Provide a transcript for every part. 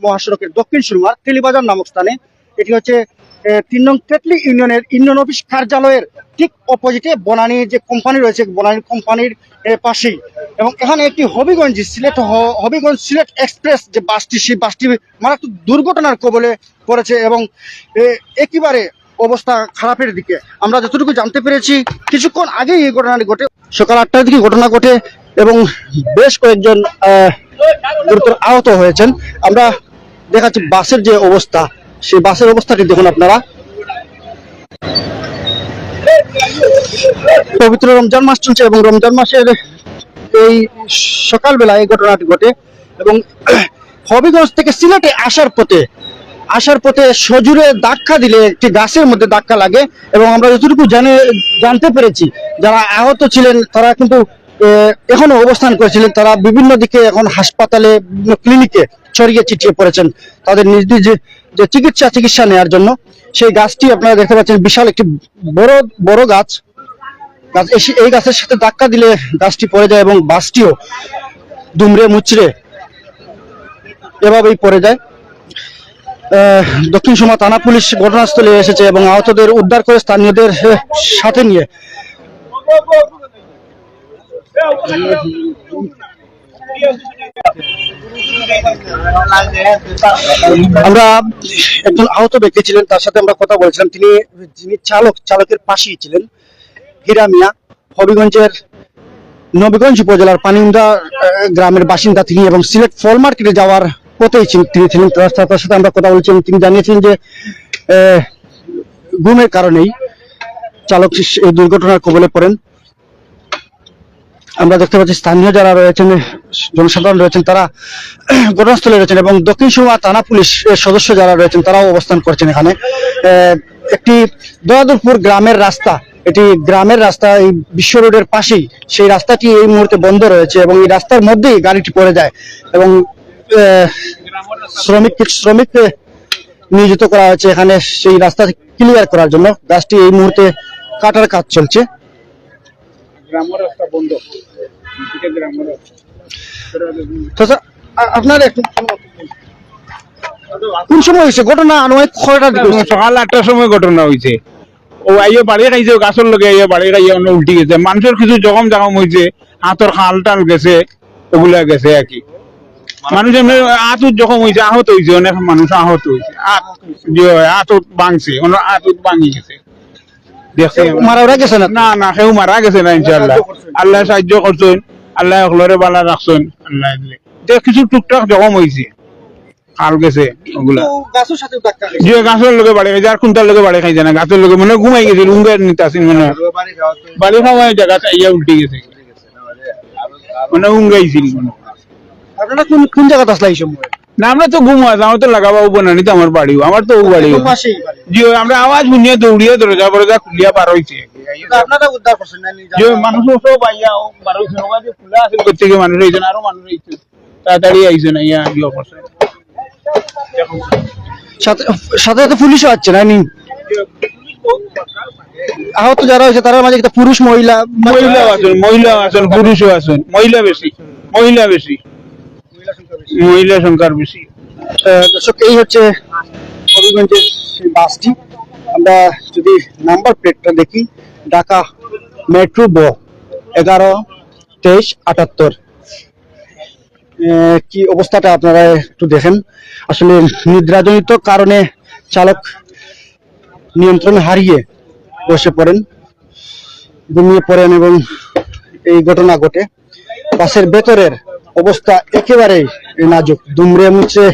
মহাসড়কের দক্ষিণ সুরমার তেলিবাজার নামক স্থানে। এটি হচ্ছে 3 নং তেতলি ইউনিয়নের ইউনিয়ন অফিস কার্যালয়ের ঠিক অপোজিটে বনানী যে কোম্পানি রয়েছে, বনানী কোম্পানির পাশেই। এবং এখানে একটি হবিগঞ্জ সিলেট এক্সপ্রেস যে বাসটি, সেই বাসটি মারাত্মক দুর্ঘটনার কবলে পড়েছে এবং একেবারে অবস্থা খারাপের দিকে। আমরা যতটুকু জানতে পেরেছি কিছুক্ষণ আগেই এই ঘটনাটি ঘটে, সকাল 8টার দিকে ঘটনা ঘটে এবং বেশ কয়েকজন গুরুতর আহত হয়েছেন। আমরা দেখাচ্ছি বাসের যে অবস্থা, সেই বাসের অবস্থাটি দেখুন আপনারা। পবিত্র রমজান মাস চলছে এবং রমজান মাসের এই সকালবেলা এই ঘটনাটি ঘটে এবং হবিগঞ্জ থেকে সিলেটে আসার পথে সজুরে ধাক্কা দিলে একটি গাছের মধ্যে ধাক্কা লাগে এবং আমরা যতটুকু জানতে পেরেছি যারা আহত ছিলেন তারা কিন্তু এখনো অবস্থান করেছিলেন, তারা বিভিন্ন দিকে এখন হাসপাতালে, ক্লিনিকে ছড়িয়ে ছিটিয়ে পড়েছেন তাদের নিজ নিজ যে চিকিৎসা নেওয়ার জন্য। সেই গাছটি আপনারা দেখতে পাচ্ছেন, বিশাল একটি বড় গাছ। এই গাছের সাথে ধাক্কা দিলে গাছটি পড়ে যায় এবং বাসটিও দুমড়ে মুচড়ে এভাবেই পড়ে যায়। দক্ষিণ সুরমা থানা পুলিশ ঘটনাস্থলে এসেছে এবং আহতদের উদ্ধার করে স্থানীয়দের সাথে নিয়ে আমরা একজন আহত ব্যক্তি ছিলেন, তার সাথে আমরা কথা বলেছিলাম। যিনি চালকের পাশেই ছিলেন, হীরা মিয়া, হবিগঞ্জের নবীগঞ্জ উপজেলার পানিউন্দা গ্রামের বাসিন্দা তিনি এবং সিলেট ফল মার্কেটে যাওয়ার পথেই তিনি ছিলেন। তার সাথে আমরা কথা বলছি এবং তিনি জানিয়েছিলেন যে ঘুমের কারণেই চালক এই দুর্ঘটনার কবলে পড়েন। আমরা দেখতে পাচ্ছি স্থানীয় যারা রয়েছেন, জনসাধারণ রয়েছেন, তারা ঘটনাস্থলে রয়েছেন এবং দক্ষিণ সুরমা থানা পুলিশের সদস্য যারা রয়েছেন তারাও অবস্থান করছেন এখানে। একটি দয়াদুরপুর গ্রামের রাস্তা, এটি গ্রামের রাস্তা, এই বিশ্ব রোডের পাশেই সেই রাস্তাটি এই মুহূর্তে বন্ধ রয়েছে এবং এই রাস্তার মধ্যেই গাড়িটি পড়ে যায় এবং শ্রমিক নিয়োজিত করা হয়েছে এখানে সেই রাস্তা ক্লিয়ার করার জন্য। গাছটি এই মুহূর্তে কাটার কাজ চলছে। আপনার একটু কোন সময় হয়েছে ঘটনা? সকাল 8টার সময় ঘটনা হয়েছে। ও আইয়ে বাড়ি খাইছে, গাছের লগে আইয়ে বাড়ি খাইয়ে অন্য উল্টি গেছে। মানুষের কিছু জখম হয়েছে, হাতের খাল টাল গেছে, ওগুলা গেছে আর কি। মানুষ এমনি আঁতুত জখম হয়েছে, আহত হয়েছে, অনেক মানুষ আহত হয়েছে, আঁতুত ভাঙছে, আঁতুত ভাঙি গেছে। মারা গেছে না? না, কেউ মারা গেছে না ইনশাআল্লাহ। আল্লাহ সাহায্য করছেন, আল্লাহ হলরে বালা রাখছেন, আল্লাহ কিছু টুকটাক জখম হয়েছে, খাল গেছে ওগুলা। গাছের লোকে বাড়ি খাইছে, আর কোনটার লোকে বাড়ি খাইছে না, গাছের লোকে মানে ঘুমাই গেছে, রুঙ্গের নিতে আসেন মানে বাড়ি খাওয়া জায়গা ইয়া উল্টে গেছে, মানে উঙ্গাইছিল। আপনারা কোন জায়গাতে আসলে এই সময়? না, আমরা তো ঘুমাই, আমার তো লাগাবো বনানি তো আমার বাড়িও, আমার তো বাড়ি। জি, আমরা আওয়াজ শুনিয়ে দৌড়িয়ে দরজা খুলিয়া পার হয়েছে। মানুষ সব আইয়া বার হয়েছে, খোলা আছে করতে গিয়ে মানুষ হয়েছে, আরো মানুষ হয়েছে, তাড়াতাড়ি আইছে না ইয়া ইয়ে করছে। সাথে সাথে পুলিশও আসছে না? আহত যারা হয়েছে তার মাঝে একটা পুরুষ মহিলা আছেন, পুরুষও আছেন, মহিলা সংখ্যার বেশি। দর্শক, এই হচ্ছে হবিগঞ্জের সেই বাসটি। আমরা যদি নাম্বার প্লেটটা দেখি, ঢাকা মেট্রো ব 11-23-78। কি অবস্থাটা আপনারা একটু দেখেন। আসলে নিদ্রাজনিত কারণে চালক নিয়ন্ত্রণ হারিয়ে বসে পড়েন, ঘুমিয়ে পড়েন এবং এই ঘটনা ঘটে। বাসের ভেতরের অবস্থা একেবারেই নাজুক, দুমড়ে মুচড়ে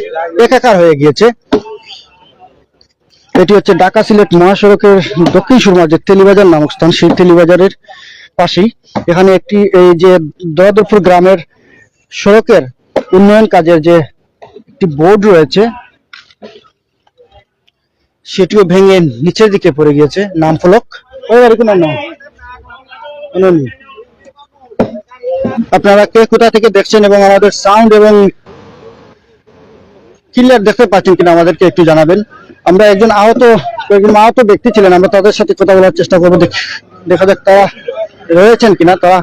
একাকার হয়ে গিয়েছে। এটি হচ্ছে ঢাকা সিলেট মহাসড়কের দক্ষিণ সুরমা যে তেলিবাজার নামক স্থান, সেই তেলিবাজারের পাশেই। এখানে একটি এই যে দয়াদুরপুর গ্রামের সড়কের উন্নয়ন কাজের যে একটি বোর্ড রয়েছে সেটিও ভেঙে নিচের দিকে পড়ে গিয়েছে, নাম ফলক। আপনারা কে কোথা থেকে দেখছেন এবং আমাদের সাউন্ড এবং ক্লিয়ার দেখতে পাচ্ছেন কিনা আমাদেরকে একটু জানাবেন। আমরা একজন আহত ব্যক্তি ছিলেন, আমরা তাদের সাথে কথা বলার চেষ্টা করবো, দেখা যাক তারা রয়েছেন কিনা। তারা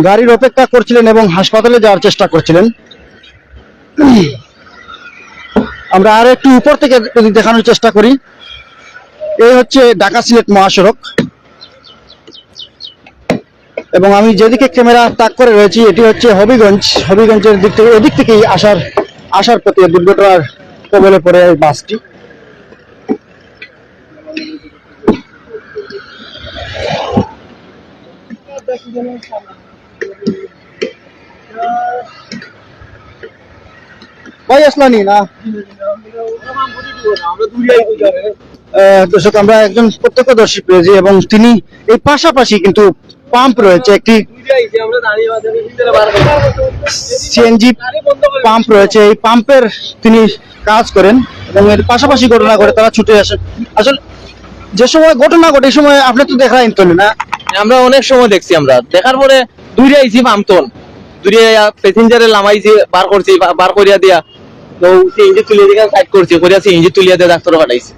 গাড়ির অপেক্ষা করছিলেন এবং হাসপাতালে যাওয়ার চেষ্টা করছিলেন। আমরা আরো একটু উপর থেকে যদি দেখানোর চেষ্টা করি, এই হচ্ছে ঢাকা সিলেট মহাসড়ক, এবং আমি যেদিকে ক্যামেরা তাক করে রয়েছি এটি হচ্ছে হবিগঞ্জের দিক থেকে, এদিক থেকেই আসার পথে দুর্ঘটনার কবলে পড়ে এই বাসটি। ভাই আসলানি না দর্শক, আমরা একজন প্রত্যক্ষদর্শী পেয়েছি এবং তিনি এই পাশাপাশি কিন্তু পাম্প রয়েছে, একটি সিএনজি পাম্প রয়েছে, এই পাম্পের তিনি কাজ করেন এবং এর পাশাপাশি ঘটনা ঘটে তারা ছুটে আসেন। আসলে যে সময় ঘটনা ঘটে এই সময় আপনি তো দেখাই তো না? আমরা অনেক সময় দেখছি, আমরা দেখার পরে দূরে আইছি পামতন, দূরে প্যাসেঞ্জারে লামাইছি, বার করছি, বার করিয়া দিয়া তো সিএনজি তুলিয়া দিয়ে সাইড করছি, করিয়া সিএনজি তুলিয়া দিয়ে ডাক্তার পাঠাইছি।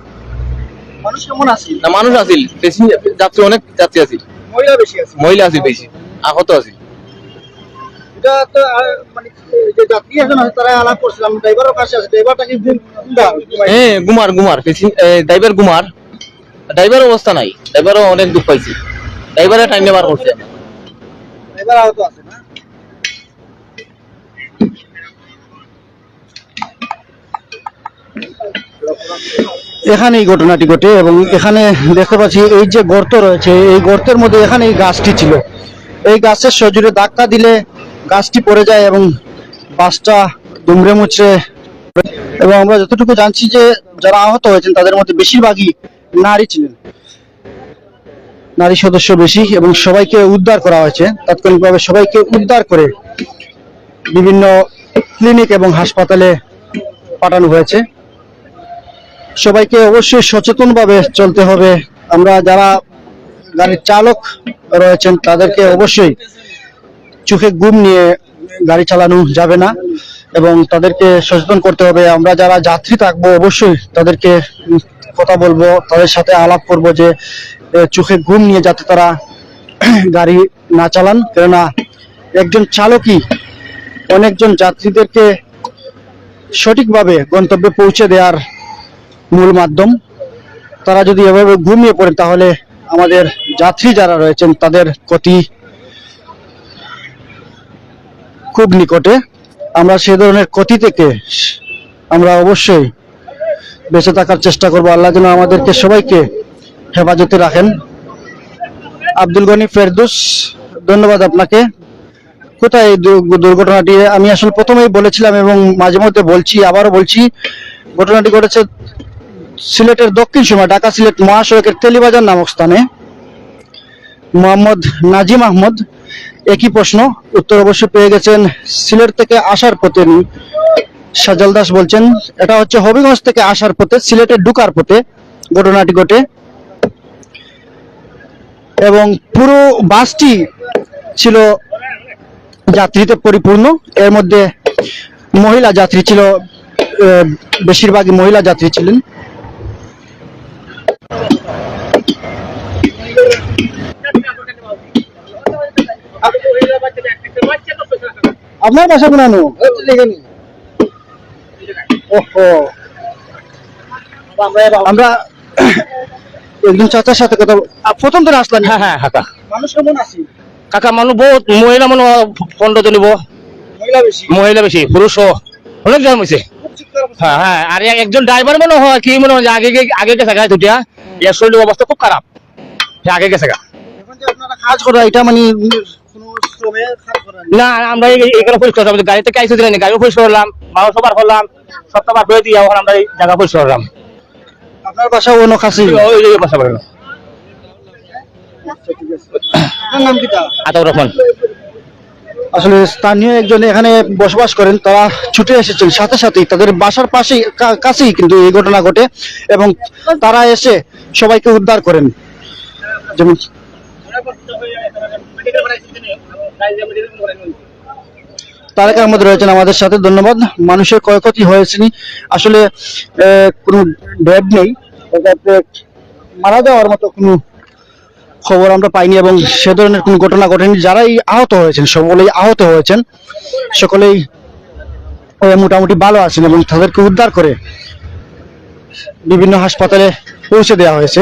মানুষ কেমন আছে? না মানুষ আছিল, প্যাসেঞ্জার যাত্রী অনেক যাত্রী আছিল, মহিলা বেশি আছে? মহিলা আছিল বেশি, আহত আছিল। এটা তো মানে যে যাত্রী এখন আছে তারা আলাপ করছিলাম, ড্রাইভারও কাছে আছে, ড্রাইভারটা কি হ্যাঁ গুমার ড্রাইভার গুমার, ড্রাইভার অবস্থা নাই, ড্রাইভারও অনেক দুঃখ পাইছে, ড্রাইভারের টাইম বার করছে। ড্রাইভার আহত আছে না? এখানে এই ঘটনাটি ঘটে এবং এখানে দেখতে পাচ্ছি এই যে গর্ত রয়েছে, এই গর্তের মধ্যে এখানে এই গাছটি ছিল, এই গাছের সজোরে ধাক্কা দিলে গাছটি পড়ে যায় এবং বাসটা দুমড়ে মুচড়ে। এবং আমরা যতটুকু জানছি যে যারা আহত হয়েছেন তাদের মধ্যে বেশিরভাগই নারী ছিলেন, নারী সদস্য বেশি, এবং সবাইকে উদ্ধার করা হয়েছে, তাৎক্ষণিকভাবে সবাইকে উদ্ধার করে বিভিন্ন ক্লিনিক এবং হাসপাতালে পাঠানো হয়েছে। সবাইকে অবশ্যই সচেতনভাবে চলতে হবে। আমরা যারা গাড়ির চালক রয়েছেন তাদেরকে অবশ্যই চোখে ঘুম নিয়ে গাড়ি চালানো যাবে না এবং তাদেরকে সচেতন করতে হবে। আমরা যারা যাত্রী থাকবো অবশ্যই তাদেরকে কথা বলবো, তাদের সাথে আলাপ করব যে চোখে ঘুম নিয়ে যাতে তারা গাড়ি না চালান, কেননা একজন চালকই অনেকজন যাত্রীদেরকে সঠিকভাবে গন্তব্যে পৌঁছে দেওয়ার মূল মাধ্যম। তারা যদি এভাবে ঘুমিয়ে পড়ে তাহলে আমাদের যাত্রী যারা রয়েছেন তাদের ক্ষতি খুব নিকটে। আমরা সে ধরনের ক্ষতি থেকে আমরা অবশ্যই বেঁচে থাকার চেষ্টা করব। আল্লাহ যেন আমাদেরকে সবাইকে হেফাজতে রাখেন। আব্দুল গনি ফেরদৌস, ধন্যবাদ আপনাকে। কোথায় এই দুর্ঘটনাটি? আমি আসলে প্রথমেই বলেছিলাম এবং মাঝে মধ্যে বলছি, আবারও বলছি, ঘটনাটি ঘটেছে সিলেটের দক্ষিণ সীমায় ঢাকা সিলেট মহাসড়কের তেলিবাজার নামক স্থানে। মোহাম্মদ নাজিম আহমদ, একই প্রশ্ন, উত্তর অবশ্যই পেয়ে গেছেন। সিলেট থেকে আসার পথে সাজাল দাস বলছেন এটা হচ্ছে হবিগঞ্জ থেকে আসার পথে, সিলেটে ঢুকার পথে ঘটনাটি ঘটে এবং পুরো বাসটি ছিল যাত্রীতে পরিপূর্ণ। এর মধ্যে মহিলা যাত্রী ছিল, বেশিরভাগই মহিলা যাত্রী ছিলেন। আপনার বাসা কোনানো? আমরা একজন চাচার সাথে কথা প্রথম ধরে আসলাম। হ্যাঁ হ্যাঁ কাকা, মানুষ কেমন আছে? কাকা মানুষ বহুত, মহিলা মানুষ 15 জনিব, মহিলা বেশি, পুরুষ অনেক জন হয়েছে। হ্যাঁ হ্যাঁ, আর একজন ড্রাইভার মনে হয় কি মনে হয় আগে আগে গেছে গা, দুটিয়া এর শরীরের অবস্থা খুব খারাপ, সে আগে গেছে গা। কাজ করা এটা মানে না আমরা এখানে পরিষ্কার করলাম, গাড়িতে কাইছে দিলেন, গাড়ি পরিষ্কার করলাম, মাও সবার করলাম, সবটা বার করে দিয়ে আমরা এই জায়গা পরিষ্কার করলাম। আপনার বাসা অন্য কাছে? ওই বাসা করেন আতাউর রহমান। আসলে স্থানীয় একজন এখানে বসবাস করেন, তারা ছুটে এসেছেন সাথে সাথেই, তাদের বাসার পাশেই কাছেই কিন্তু এই ঘটনা ঘটে এবং তারা এসে সবাইকে উদ্ধার করেন। যেমন তারেক আহমদ রয়েছেন আমাদের সাথে, ধন্যবাদ। মানুষের ক্ষয়ক্ষতি হয়েছে আসলে কোনো ডেড নেই, মারা যাওয়ার মতো কোনো খবর আমরা পাইনি এবং সে ধরনের কোনো ঘটনা ঘটেনি। যারাই আহত হয়েছেন সকলেই আহত হয়েছেন, সকলেই মোটামুটি ভালো আছেন এবং তাদেরকে উদ্ধার করে বিভিন্ন হাসপাতালে পৌঁছে দেওয়া হয়েছে।